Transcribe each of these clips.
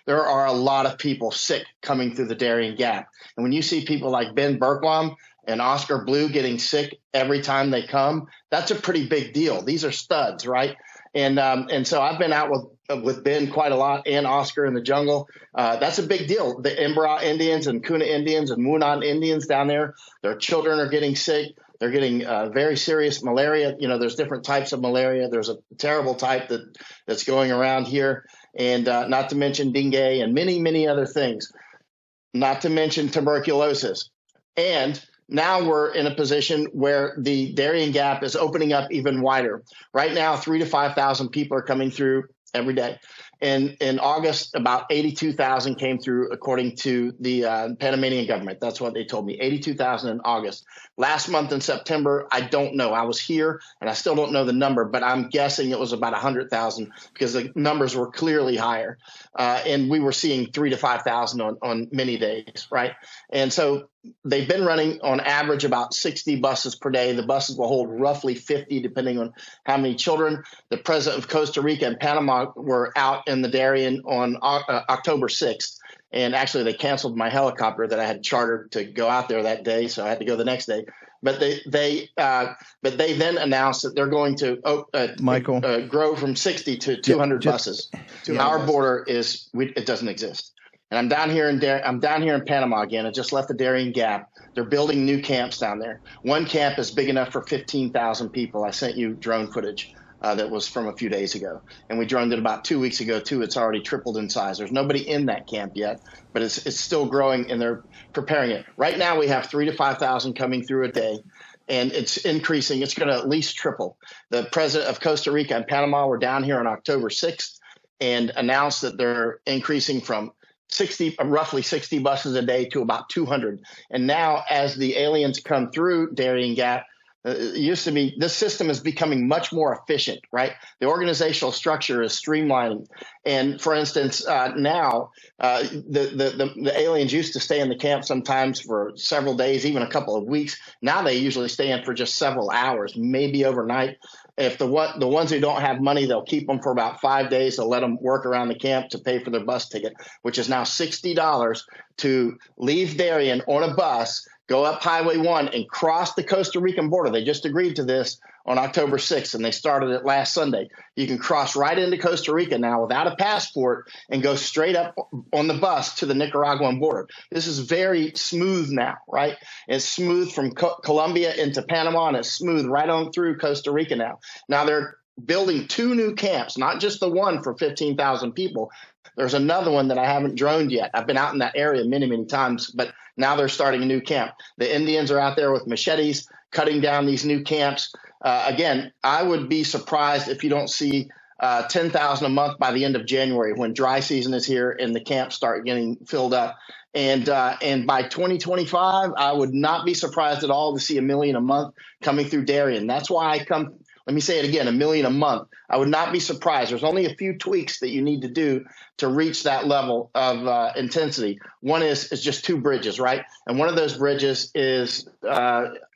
there are a lot of people sick coming through the Darien Gap. And when you see people like Ben Bergblom and Oscar Blue getting sick every time they come, that's a pretty big deal. These are studs, right? And so I've been out with Ben quite a lot and Oscar in the jungle. That's a big deal. The Imbra Indians and Kuna Indians and Munan Indians down there, their children are getting sick. They're getting very serious malaria. You know, there's different types of malaria. There's a terrible type that's going around here, and not to mention dengue and many, many other things, not to mention tuberculosis. And now we're in a position where the Darien Gap is opening up even wider. Right now, 3,000 to 5,000 people are coming through every day. And in August, about 82,000 came through, according to the Panamanian government. That's what they told me, 82,000 in August. Last month in September, I don't know. I was here, and I still don't know the number, but I'm guessing it was about 100,000 because the numbers were clearly higher. And we were seeing 3,000 to 5,000 on many days, right? And so they've been running on average about 60 buses per day. The buses will hold roughly 50, depending on how many children. The president of Costa Rica and Panama were out in the Darien on October 6th. And actually, they canceled my helicopter that I had chartered to go out there that day, so I had to go the next day. But they then announced that they're going to Michael, grow from 60 to 200 buses. Our border it doesn't exist. And I'm down here in Panama again. I just left the Darien Gap. They're building new camps down there. One camp is big enough for 15,000 people. I sent you drone footage that was from a few days ago. And we droned it about 2 weeks ago, too. It's already tripled in size. There's nobody in that camp yet, but it's still growing, and they're preparing it. Right now, we have 3,000 to 5,000 coming through a day, and it's increasing. It's going to at least triple. The president of Costa Rica and Panama were down here on October 6th and announced that they're increasing from roughly 60 buses a day to about 200. And now, as the aliens come through Darien Gap, it used to be this system is becoming much more efficient, right? The organizational structure is streamlining. And for instance, now the aliens used to stay in the camp sometimes for several days, even a couple of weeks. Now they usually stay in for just several hours, maybe overnight. If the ones who don't have money, they'll keep them for about 5 days. They'll let them work around the camp to pay for their bus ticket, which is now $60 to leave Darien on a bus, go up Highway 1 and cross the Costa Rican border. They just agreed to this on October 6th, and they started it last Sunday. You can cross right into Costa Rica now without a passport and go straight up on the bus to the Nicaraguan border. This is very smooth now, right? It's smooth from Colombia into Panama, and it's smooth right on through Costa Rica now. Now they're building 2 new camps, not just the one for 15,000 people. There's another one that I haven't droned yet. I've been out in that area many, many times, but now they're starting a new camp. The Indians are out there with machetes cutting down these new camps. Again, I would be surprised if you don't see 10,000 a month by the end of January, when dry season is here and the camps start getting filled up. And by 2025, I would not be surprised at all to see 1 million a month coming through Darien. That's why I come. Let me say it again, 1 million a month. I would not be surprised. There's only a few tweaks that you need to do to reach that level of intensity. One is just 2 bridges, right? And one of those bridges is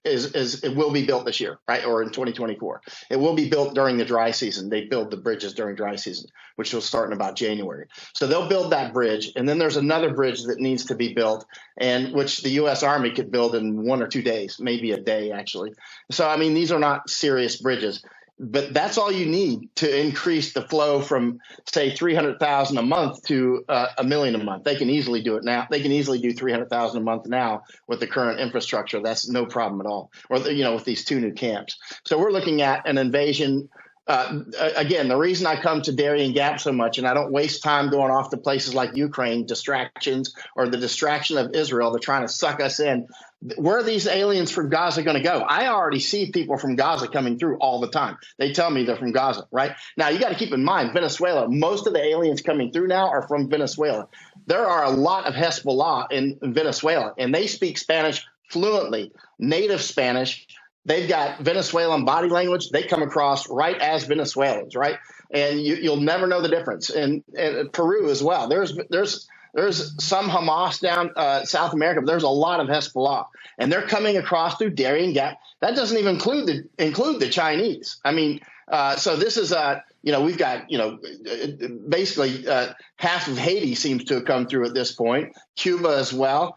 it will be built this year, right? Or in 2024. It will be built during the dry season. They build the bridges during dry season, which will start in about January. So they'll build that bridge. And then there's another bridge that needs to be built, and which the U.S. Army could build in 1 or 2 days, maybe a day, actually. So, I mean, these are not serious bridges. But that's all you need to increase the flow from, say, 300,000 a month to 1 million a month. They can easily do it now. They can easily do 300,000 a month now with the current infrastructure. That's no problem at all. Or, with these 2 new camps. So we're looking at an invasion. Again, the reason I come to Darien Gap so much, and I don't waste time going off to places like Ukraine, distractions, or the distraction of Israel. They're trying to suck us in. Where are these aliens from Gaza going to go? I already see people from Gaza coming through all the time. They tell me they're from Gaza, right? Now, you got to keep in mind, Venezuela, most of the aliens coming through now are from Venezuela. There are a lot of Hezbollah in Venezuela, and they speak Spanish fluently, native Spanish. They've got Venezuelan body language. They come across right as Venezuelans, right? And you'll never know the difference. And Peru as well. There's some Hamas down South America, but there's a lot of Hezbollah, and they're coming across through Darien Gap. That doesn't even include the Chinese. I mean, so this is We've got, basically half of Haiti seems to have come through at this point, Cuba as well.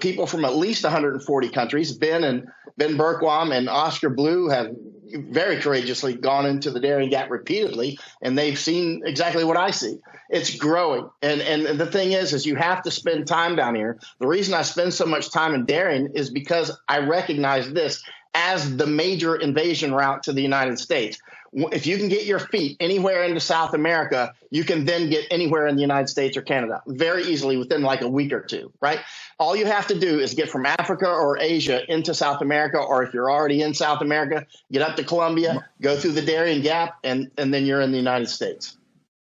People from at least 140 countries. Ben Berkwam and Oscar Blue have very courageously gone into the Darien Gap repeatedly, and they've seen exactly what I see. It's growing. And the thing is you have to spend time down here. The reason I spend so much time in Darien is because I recognize this as the major invasion route to the United States. If you can get your feet anywhere into South America, you can then get anywhere in the United States or Canada very easily within like a week or two, right? All you have to do is get from Africa or Asia into South America, or if you're already in South America, get up to Colombia, go through the Darien Gap, and then you're in the United States.